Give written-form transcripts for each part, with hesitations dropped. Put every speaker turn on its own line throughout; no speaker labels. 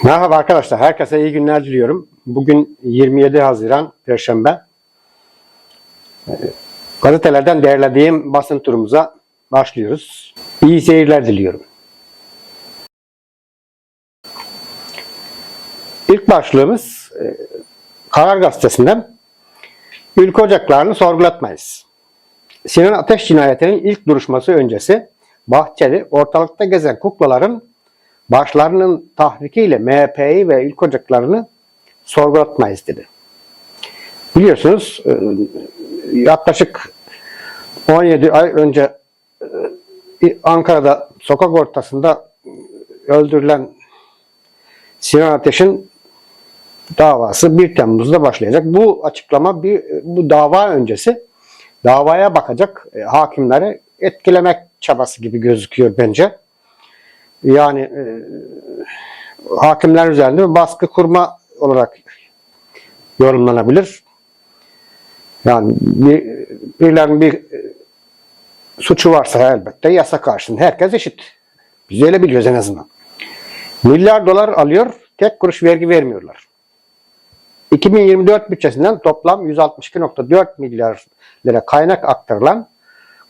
Merhaba arkadaşlar, herkese iyi günler diliyorum. Bugün 27 Haziran Perşembe. Gazetelerden derlediğim basın turumuza başlıyoruz. İyi seyirler diliyorum. İlk başlığımız Karar Gazetesi'nden ülke ocaklarını sorgulatmayız. Sinan Ateş cinayetinin ilk duruşması öncesi Bahçeli ortalıkta gezen kuklaların başlarının tahrikiyle MHP'yi ve ülke ocaklarını sorgulatmayız dedi. Biliyorsunuz yaklaşık 17 ay önce Ankara'da sokak ortasında öldürülen Sinan Ateş'in davası 1 Temmuz'da başlayacak. Bu açıklama bu dava öncesi davaya bakacak hakimleri etkilemek çabası gibi gözüküyor bence. Yani hakimler üzerinde bir baskı kurma olarak yorumlanabilir. Yani birilerinin bir suçu varsa elbette yasa karşısında herkes eşit. Biz öyle biliyoruz en azından. Milyar dolar alıyor, tek kuruş vergi vermiyorlar. 2024 bütçesinden toplam 162,4 milyar lira kaynak aktarılan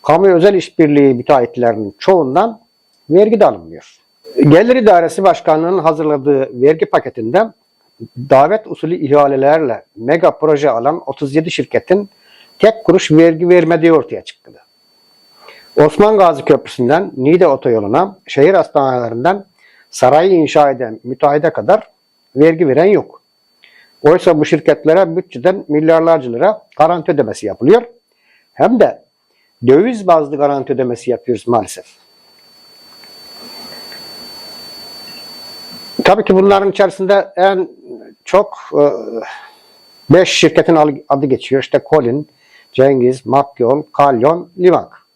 kamu özel işbirliği müteahhitlerinin çoğundan vergi de alınmıyor. Gelir İdaresi Başkanlığı'nın hazırladığı vergi paketinde davet usulü ihalelerle mega proje alan 37 şirketin tek kuruş vergi vermediği ortaya çıktı. Osman Gazi Köprüsü'nden Niğde Otoyolu'na, şehir hastanelerinden sarayı inşa eden müteahhide kadar vergi veren yok. Oysa bu şirketlere bütçeden milyarlarca lira garanti ödemesi yapılıyor. Hem de döviz bazlı garanti ödemesi yapıyoruz maalesef. Tabii ki bunların içerisinde en çok 5 şirketin adı geçiyor. İşte Colin, Cengiz, Makyol, Kalyon, Limak.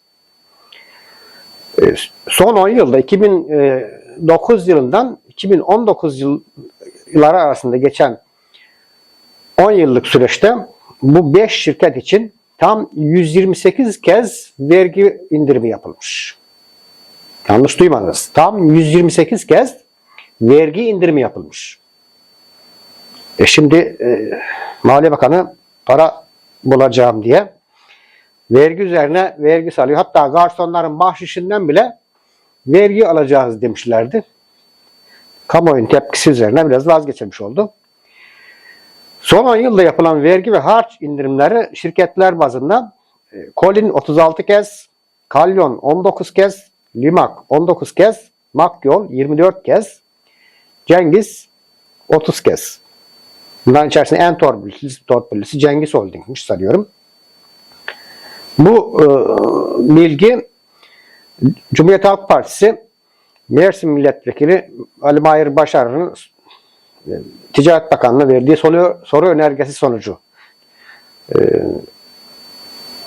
Son 10 yılda 2009 yılından 2019 yılları arasında geçen 10 yıllık süreçte bu 5 şirket için tam 128 kez vergi indirimi yapılmış. Yanlış duymadınız. Tam 128 kez vergi indirimi yapılmış. Şimdi Maliye Bakanı para bulacağım diye vergi üzerine vergi salıyor. Hatta garsonların bahşişinden bile vergi alacağız demişlerdi. Kamuoyunun tepkisi üzerine biraz vazgeçilmiş oldu. Son 10 yılda yapılan vergi ve harç indirimleri şirketler bazında Colin 36 kez, Kalyon 19 kez, Limak 19 kez, Makyol 24 kez, Cengiz 30 kez. Bunların içerisinde en torpillisi Cengiz Holding'miş sanıyorum. Bu bilgi Cumhuriyet Halk Partisi Mersin Milletvekili Ali Mahir Başarı'nın Ticaret Bakanlığı'na verdiği soru önergesi sonucu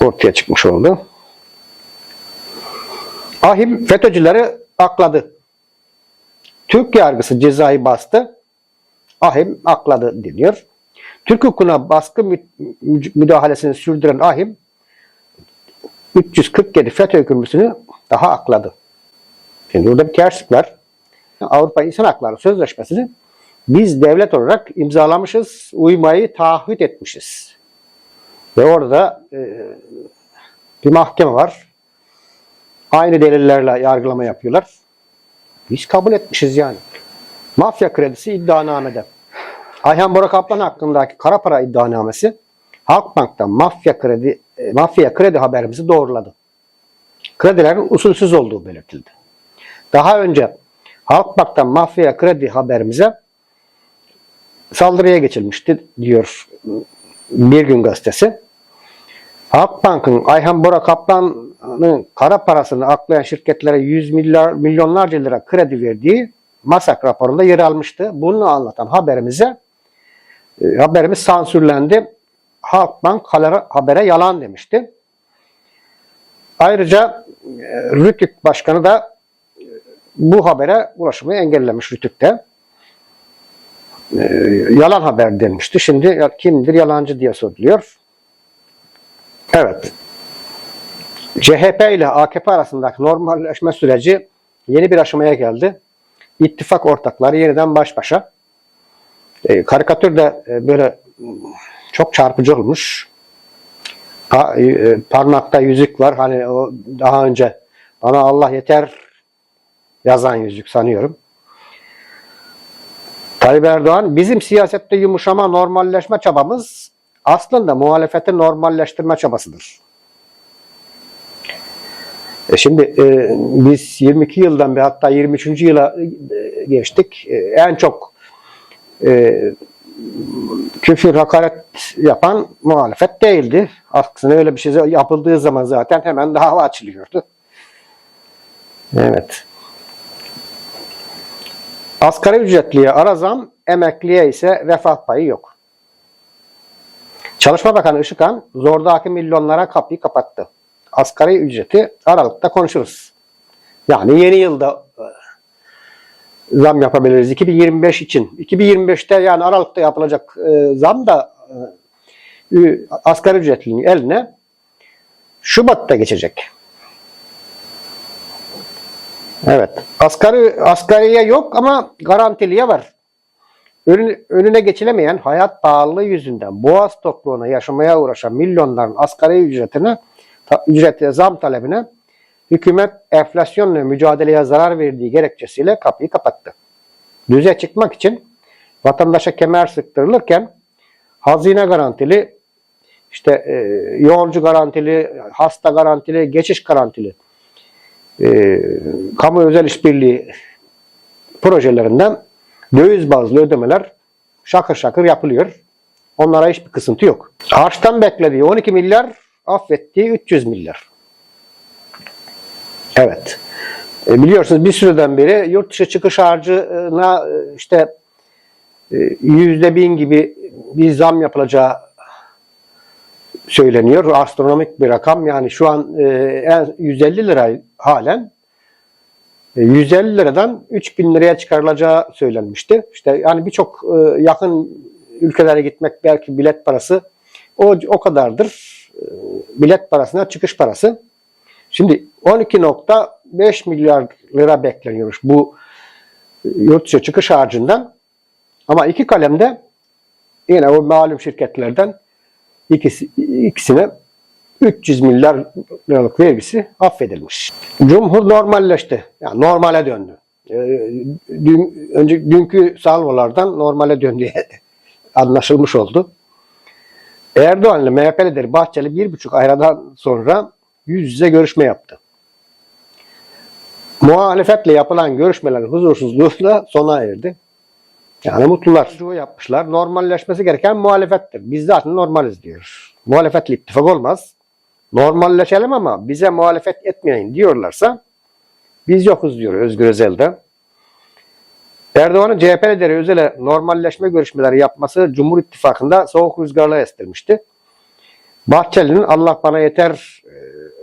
ortaya çıkmış oldu. AİHM FETÖ'cüleri akladı. Türk yargısı cezayı bastı. AİHM akladı deniyor. Türk hukukuna baskı müdahalesini sürdüren AİHM 347 FETÖ hükümlüsünü daha akladı. Şimdi burada bir terslik var. Avrupa İnsan Hakları Sözleşmesi'ni biz devlet olarak imzalamışız, uymayı taahhüt etmişiz. Ve orada bir mahkeme var. Aynı delillerle yargılama yapıyorlar. Biz kabul etmişiz yani. Mafya kredisi iddianamede. Ayhan Bora Kaplan hakkındaki kara para iddianamesi Halkbank'tan mafya kredi haberimizi doğruladı. Kredilerin usulsüz olduğu belirtildi. Daha önce Halkbank'tan mafya kredi haberimize saldırıya geçilmişti diyor Bir Gün Gazetesi. Halkbank'ın Ayhan Bora Kaplan'ın kara parasını aklayan şirketlere milyonlarca lira kredi verdiği MASAK raporunda yer almıştı. Bunu anlatan haberimiz sansürlendi. Halkbank habere yalan demişti. Ayrıca Rütük Başkanı da bu habere ulaşımı engellemiş Rütük'te. Yalan haber denmişti. Şimdi kimdir yalancı diye soruluyor. Evet. CHP ile AKP arasındaki normalleşme süreci yeni bir aşamaya geldi. İttifak ortakları yeniden baş başa. Karikatürde böyle çok çarpıcı olmuş. Parmakta yüzük var. Hani o daha önce bana Allah yeter yazan yüzük sanıyorum. Tayyip Erdoğan, bizim siyasette yumuşama, normalleşme çabamız aslında muhalefeti normalleştirme çabasıdır. Şimdi biz 22 yıldan beri, hatta 23. yıla geçtik. En çok küfür, hakaret yapan muhalefet değildi. Aslında öyle bir şey yapıldığı zaman zaten hemen dava açılıyordu. Evet. Asgari ücretliye ara zam, emekliye ise refah payı yok. Çalışma Bakanı Işıkhan zordaki milyonlara kapıyı kapattı. Asgari ücreti Aralık'ta konuşuruz. Yani yeni yılda zam yapabiliriz 2025 için. 2025'te yani Aralık'ta yapılacak zam da asgari ücretlinin eline Şubat'ta geçecek. Evet. Asgariye yok ama garantiliye var. Önüne geçilemeyen hayat pahalılığı yüzünden boğaz tokluğuna yaşamaya uğraşan milyonların asgari ücrete zam talebine hükümet enflasyonla mücadeleye zarar verdiği gerekçesiyle kapıyı kapattı. Düze çıkmak için vatandaşa kemer sıktırılırken hazine garantili, yolcu garantili, hasta garantili, geçiş garantili kamu özel işbirliği projelerinden döviz bazlı ödemeler şakır şakır yapılıyor. Onlara hiçbir kısıntı yok. Harçtan beklediği 12 milyar, affettiği 300 milyar. Evet. Biliyorsunuz bir süreden beri yurt dışı çıkış harcına %1000 gibi bir zam yapılacağı söyleniyor. Astronomik bir rakam. Yani şu an 150 lira halen 150 liradan 3000 liraya çıkarılacağı söylenmişti. Yani birçok yakın ülkelere gitmek belki bilet parası o kadardır. Bilet parasına çıkış parası. Şimdi 12,5 milyar lira bekleniyormuş bu yurt dışı çıkış harcından. Ama iki kalemde yine o malum şirketlerden ikisine 300 milyar liralık vergisi affedilmiş. Cumhur normalleşti. Yani normale döndü. Dünkü salvolardan normale döndüğü anlaşılmış oldu. Erdoğan ile MHP lideri Bahçeli 1,5 aydan sonra yüz yüze görüşme yaptı. Muhalefetle yapılan görüşmelerin huzursuzluğu sona erdi. Yani mutlular yapmışlar. Normalleşmesi gereken muhalefettir. Biz zaten normaliz diyoruz. Muhalefetle ittifak olmaz. Normalleşelim ama bize muhalefet etmeyin diyorlarsa biz yokuz diyor Özgür Özel'de. Erdoğan'ın CHP lideri Özel'e normalleşme görüşmeleri yapması Cumhur İttifakı'nda soğuk rüzgarla estirmişti. Bahçeli'nin Allah bana yeter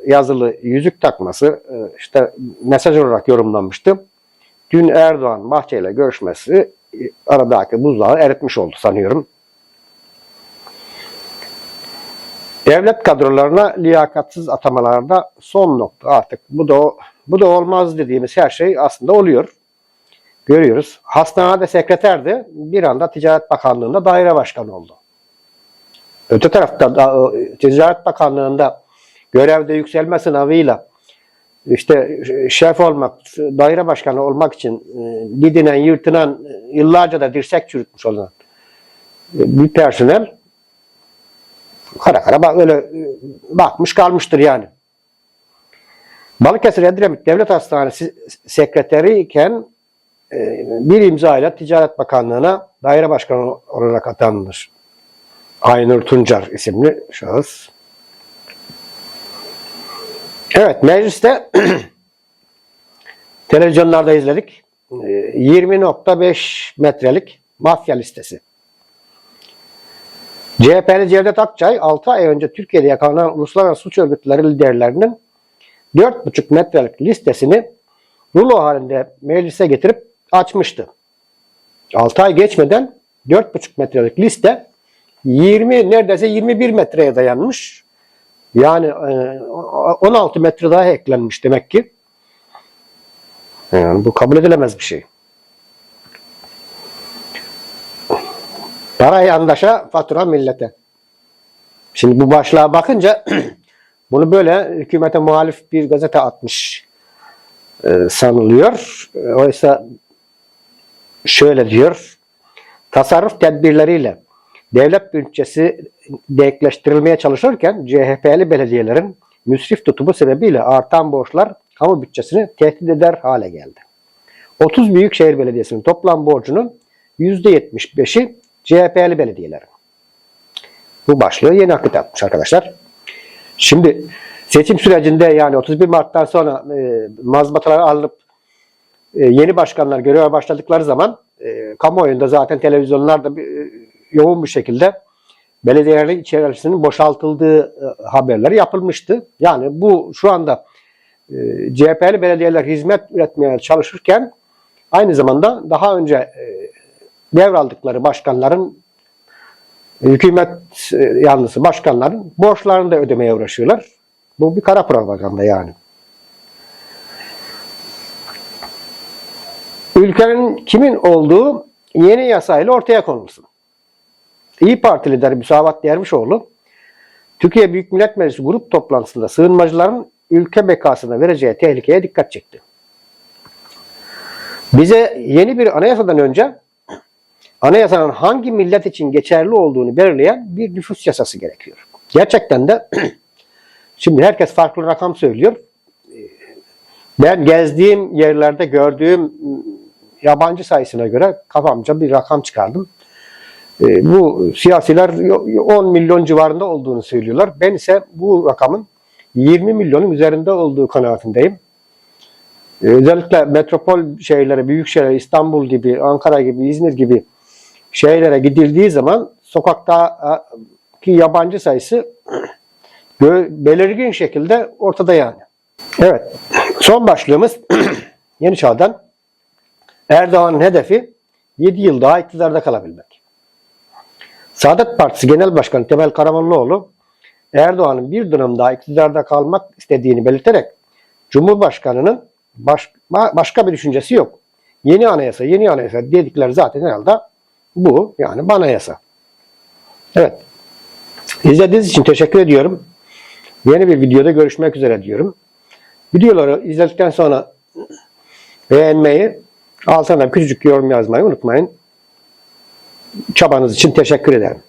yazılı yüzük takması mesaj olarak yorumlanmıştı. Dün Erdoğan Bahçeli ile görüşmesi aradaki buzdağı eritmiş oldu sanıyorum. Devlet kadrolarına liyakatsız atamalarda son nokta artık. Bu da olmaz dediğimiz her şey aslında oluyor. Görüyoruz. Hastanede sekreterdi. Bir anda Ticaret Bakanlığı'nda daire başkanı oldu. Öte tarafta Ticaret Bakanlığı'nda görevde yükselme sınavıyla şef olmak, daire başkanı olmak için didinen, yırtınan, yıllarca da dirsek çürütmüş olan bir personel kara öyle bakmış kalmıştır yani. Balıkesir Edremit Devlet Hastanesi sekreteriyken bir imza ile Ticaret Bakanlığı'na daire başkanı olarak atanmış. Aynur Tuncer isimli şahıs. Evet, mecliste televizyonlarda izledik. 20,5 metrelik mafya listesi. CHP'li Cevdet Akçay 6 ay önce Türkiye'de yakalanan uluslararası suç örgütleri liderlerinin 4,5 metrelik listesini rulo halinde meclise getirip açmıştı. 6 ay geçmeden 4,5 metrelik liste neredeyse 21 metreye dayanmış. Yani 16 metre daha eklenmiş demek ki. Yani bu kabul edilemez bir şey. Para yandaşa, fatura millete. Şimdi bu başlığa bakınca bunu böyle hükümete muhalif bir gazete atmış sanılıyor. Oysa şöyle diyor: tasarruf tedbirleriyle devlet bütçesi denkleştirilmeye çalışırken CHP'li belediyelerin müsrif tutumu sebebiyle artan borçlar kamu bütçesini tehdit eder hale geldi. 30 büyükşehir belediyesinin toplam borcunun %75'i CHP'li belediyelerin. Bu başlığı Yeni Akit atmış arkadaşlar. Şimdi seçim sürecinde, yani 31 Mart'tan sonra mazbatalar alınıp yeni başkanlar göreve başladıkları zaman kamuoyunda zaten televizyonlarda yoğun bir şekilde belediyelerin içerisinin boşaltıldığı haberleri yapılmıştı. Yani bu şu anda CHP'li belediyeler hizmet üretmeye çalışırken aynı zamanda daha önce devraldıkları başkanların, hükümet yanlısı başkanların borçlarını da ödemeye uğraşıyorlar. Bu bir kara propaganda yani. Ülkenin kimin olduğu yeni yasayla ortaya konulsun. İYİ Parti lideri Müsavat Dervişoğlu, Türkiye Büyük Millet Meclisi grup toplantısında sığınmacıların ülke bekasına vereceği tehlikeye dikkat çekti. Bize yeni bir anayasadan önce anayasanın hangi millet için geçerli olduğunu belirleyen bir nüfus yasası gerekiyor. Gerçekten de şimdi herkes farklı rakam söylüyor. Ben gezdiğim yerlerde gördüğüm yabancı sayısına göre kafamca bir rakam çıkardım. Bu siyasiler 10 milyon civarında olduğunu söylüyorlar. Ben ise bu rakamın 20 milyonun üzerinde olduğu kanaatindeyim. Özellikle metropol şehirlere, büyük şehirlere, İstanbul gibi, Ankara gibi, İzmir gibi şehirlere gidildiği zaman sokaktaki yabancı sayısı belirgin şekilde ortada yani. Evet, son başlığımız Yeni Çağ'dan: Erdoğan'ın hedefi 7 yıl daha iktidarda kalabilmek. Saadet Partisi Genel Başkanı Temel Karamollaoğlu, Erdoğan'ın bir dönem daha iktidarda kalmak istediğini belirterek Cumhurbaşkanı'nın başka bir düşüncesi yok. Yeni anayasa, yeni anayasa dedikleri zaten herhalde bu, yani anayasa. Evet. İzlediğiniz için teşekkür ediyorum. Yeni bir videoda görüşmek üzere diyorum. Videoları izledikten sonra beğenmeyi, altına küçücük yorum yazmayı unutmayın. Çabanız için teşekkür ederim.